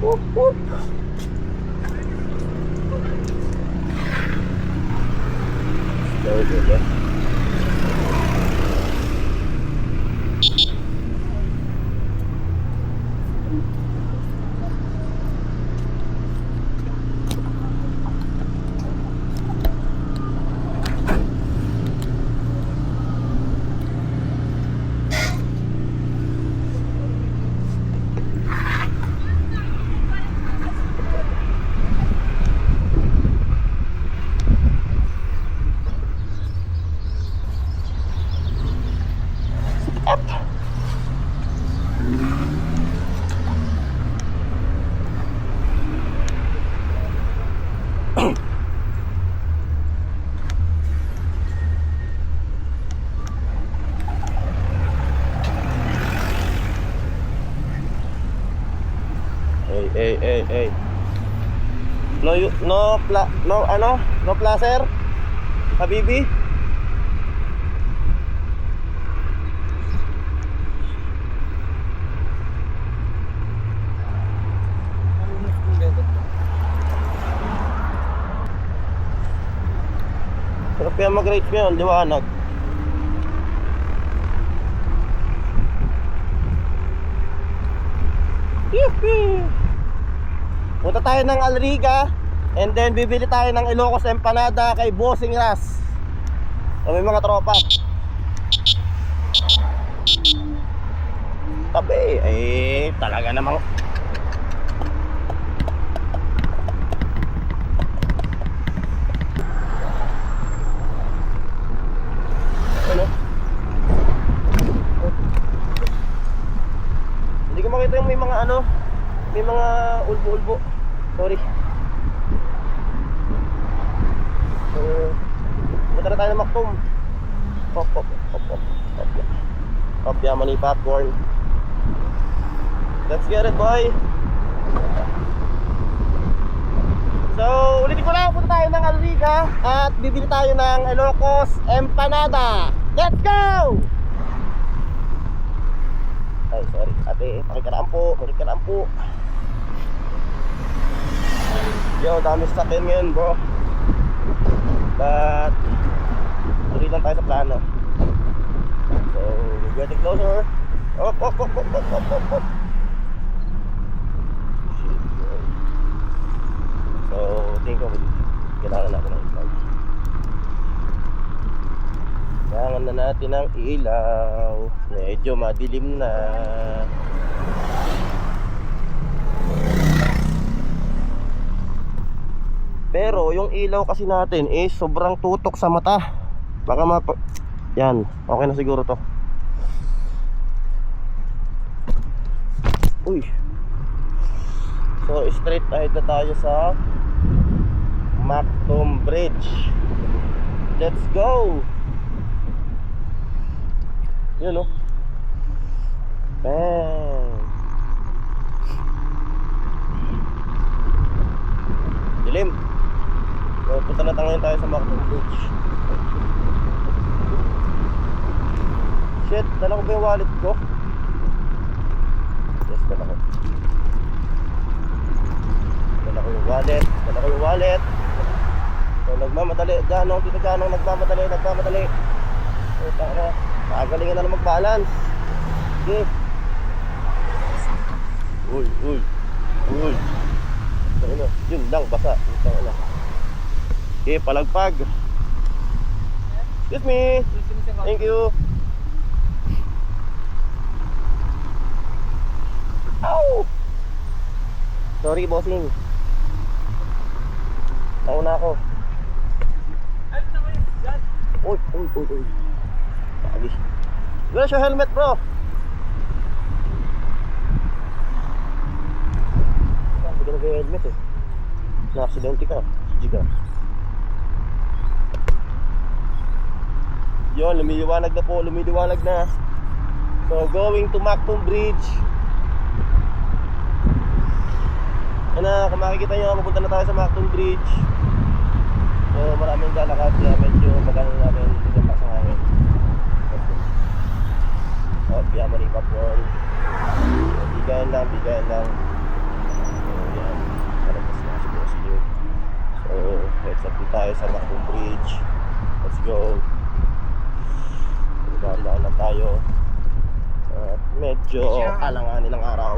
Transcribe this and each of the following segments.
Whoop, whoop. Very good, yeah. Hey. No placer, Habibi. Sarap kaya mag-rate mo yun, liwanag. Yuppie! Punta tayo ng Alriga, and then bibili tayo ng Ilocos Empanada kay Bossing Ras. So, may mga tropa. Tabi, talaga namang ano? Hindi ko makita yung may mga may mga ulbo-ulbo. Sorry. So, punta na tayo ng Mactum. Pop Yamani popcorn. Let's get it, boy. So, ulitin ko lang, punta tayo ng Alriga at bibili tayo ng Ilocos Empanada. Let's go! Ay, sorry, ate, pakikaraan po. Yo, dami sa akin ngayon, bro. But tuloy lang tayo sa plano. So, we're getting closer. Op. Shit, bro. So, tingin ko kailangan natin ng ilaw. Kailangan na natin ng ilaw. Medyo madilim na. Pero yung ilaw kasi natin is sobrang tutok sa mata. Baka yan, okay na siguro to. Uy. So straight ahead na tayo sa Mactum Bridge. Let's go. Yun, oh. Bang. Dilim. So, punta na ngayon tayo sa Mactum Bridge. Shit, dala ko ba yung wallet ko? Yes, dala ko. Dala ko yung wallet. So, nagmamadali. Ganong nagmamadali. So, magalingan na mag-balance. Okay. Uy. Yun lang, basa. Okay, palagpag. Excuse me. Thank you. Ow! Sorry, bossing. Nauna ako. Uy. Pagi. Where's your helmet, bro? Hindi ka nag-helmet eh. Na-accidente ka. Sige ka. Yun, lumiliwanag na. So, going to Mactum Bridge. Yan na, kung makikita nyo, mapunta na tayo sa Mactum Bridge. So, maraming lalakad kaya medyo magano namin dito pa sa hangin. Oh, Yamani popcorn. Bigayan lang. heads up din tayo sa Macdon Bridge. Let's go. Dahan-dahan lang tayo. At medyo alanganin ang araw.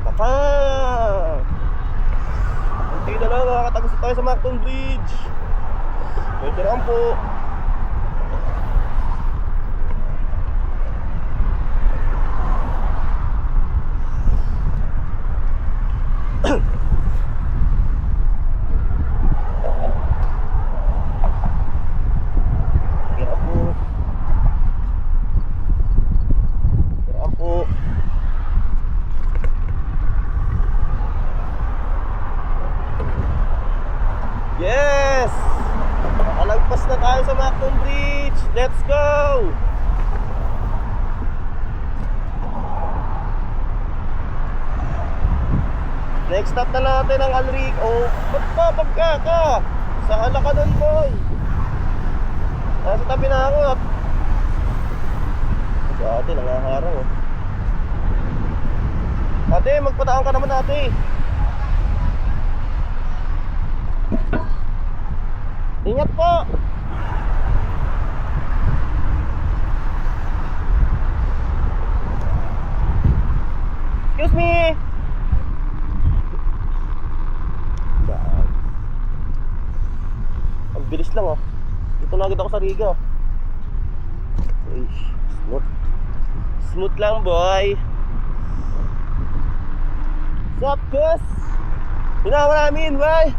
Baka hindi na lang makakatagos tayo sa Macdon Bridge. Medyo lang po. Yes! Nakalagpas na tayo sa Macdon Bridge. Let's go! Next stop na natin ang Alrica. Oh, ba't pa pagka ka? Saan ka nun, boy? Nasa tabi na ako. Sa ate, nangaharang oh. Ate, magpataan ka naman ate. Ingat po. Excuse me. Ang bilis lang ah. Dito na agad ako sa Riga. Ay, smooth. Smooth lang boy. What's up, Gus? You know what I mean, boy?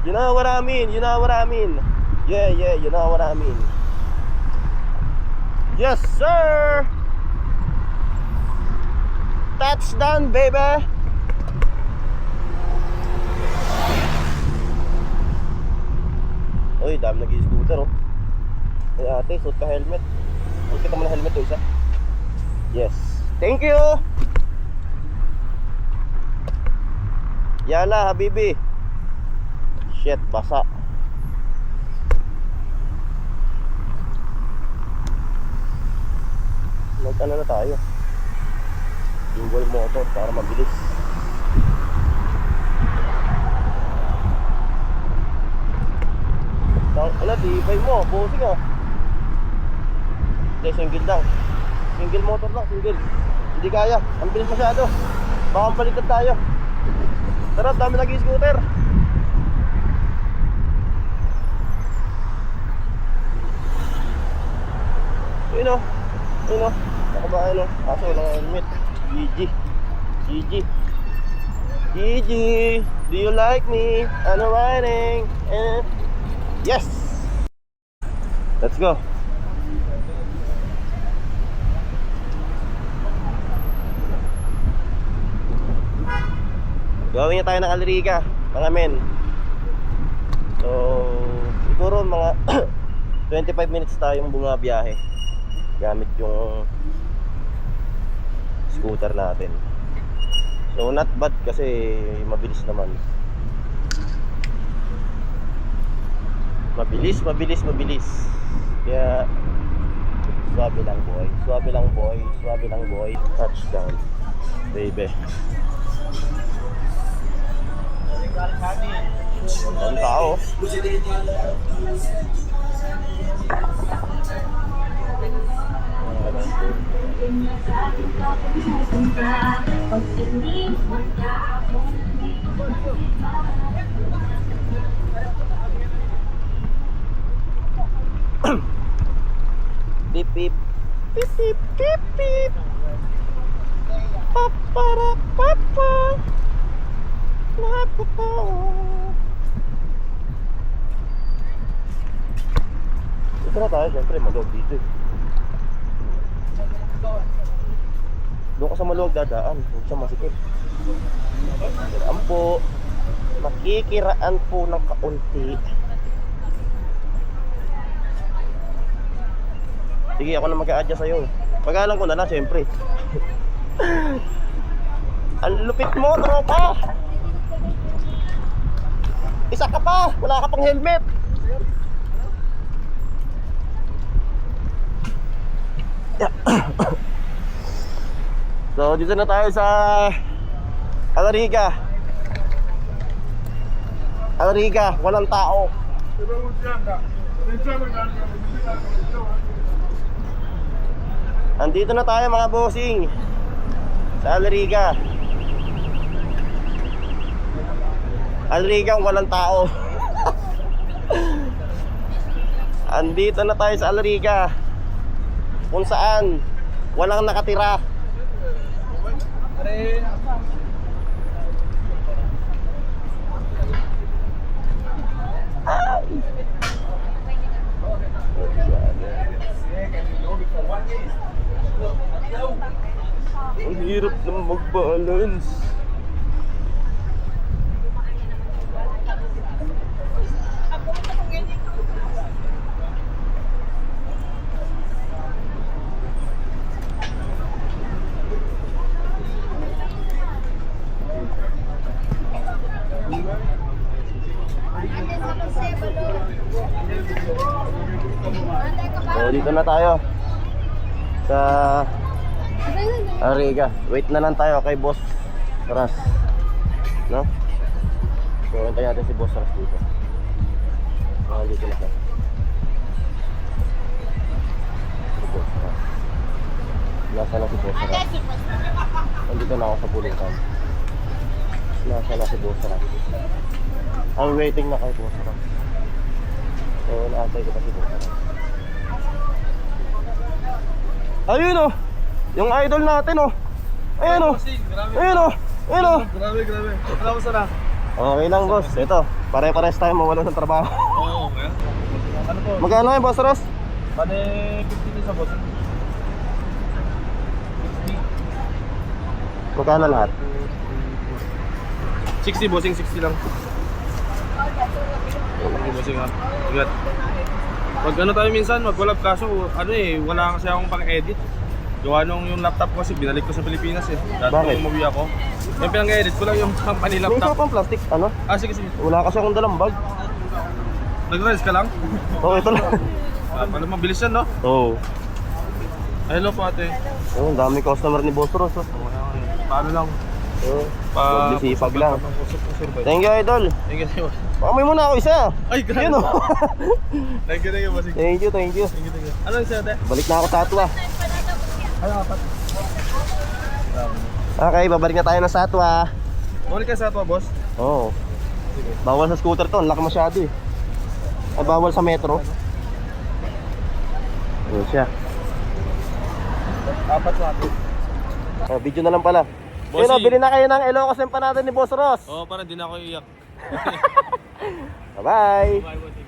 You know what I mean, you know what I mean. Yeah, you know what I mean. Yes, sir. Touchdown, baby. Uy, dami nag-i-scooter oh. Ay ate, suot ka helmet. Suot ka mo na helmet oh, isa. Yes, thank you. Yala, habibi. Shit, basa. Mag-ano na tayo. Dual motor para mabilis. Ala, tibay mo, bossing ah. Hindi, single lang. Single motor lang, single. Hindi kaya, ang bilis masyado. Baka baliktad tayo. Tara, dami nag-i-scooter. Yun o, nakabahan o. Kaso walang helmet. GG. Do you like me? Ano riding? Yes! Let's go. Gawin niya tayo ng Alrica, mga men. So, siguro mga 25 minutes tayong bumabiyahe gamit yung scooter natin. So not bad kasi mabilis naman. Mabilis. Kaya swabe lang boy. Touchdown, baby. Ang tao. Beep beep beep beep beep beep. Papara papa. Ito na tayo, syempre maluwag dito eh. Doon ka sa maluwag dadaan, huwag siya masikip. Kiraan po. Makikiraan po ng kaunti. Sige, ako na mag-a-adjust sa'yo. Pag-alam ko na lang, syempre. Ang lupit mo, tropa! Isa ka pa! Wala ka pang helmet! So, dito na tayo sa Alrica. Alriga, walang tao. Andito na tayo mga bossing sa Alriga. Alriga, walang tao. Andito na tayo sa Alriga, kung saan walang nakatira. Ang hirap na mag-balance. So dito na tayo sa Alriga. Wait na lang tayo kay Boss Ras, no? So hintayin natin si Boss Ras dito. Dito na siya. Si Boss Ras. Nasa na si Boss Ras? Nandito na ako sa pulutan. Nasa na si Boss Ras? I'm waiting na kay Boss Ras. So naantay ko pa si Boss Ras. Ayun oh, yung idol natin oh. Ayun oh. Ayun oh. Ayun oh. Grabe. Alam mo sana? Okay lang boss. Ito, pare-pares tayo mawalan ng trabaho. Oo, kaya. Ano po? Magkano yung boss Ross? Bale, 15 sa boss. Magkano lahat? 60 bossing, 60 lang. Okay, bossing ha. Ingat. Pag ano tayo minsan, mag-collab kaso, ano eh, wala kasi akong pang-edit. Gawa nung yung laptop ko kasi binalik ko sa Pilipinas eh. Dati Bakit? nung umuwi ako. Yung pinang-edit ko lang yung company May isa laptop. pang plastic, ano? Ah, sige. Wala kasi akong dalang bag. Nag-res ka lang? Oh, ito lang. Ah, pala mabilis yan, no? Oh. Hello po ate. Oh, ang dami customer ni Boss Ross. Oh. Paano lang? Oh. Magsisipag lang. Thank Thank you idol. you. Baka may muna ako isa. Ay, grabe. Yun oh. Thank you, bossing. Thank you. Thank you. Ano yung sa'yo, ate? Balik na ako sa Atwa. Ano, apat? Okay, babalik na tayo ng Satwa. Bawal ka sa ato, boss? Oo. Bawal sa scooter to, ang laki masyado eh. Ay, bawal sa metro. Ayun siya. Apat sa atin. Oh, video na lang pala. Bossy. Yun o, bili na kayo ng Ilocos Empanada ni Boss Ross. Oo, parang di na ako iiyak. Bye-bye. Bye, bossing.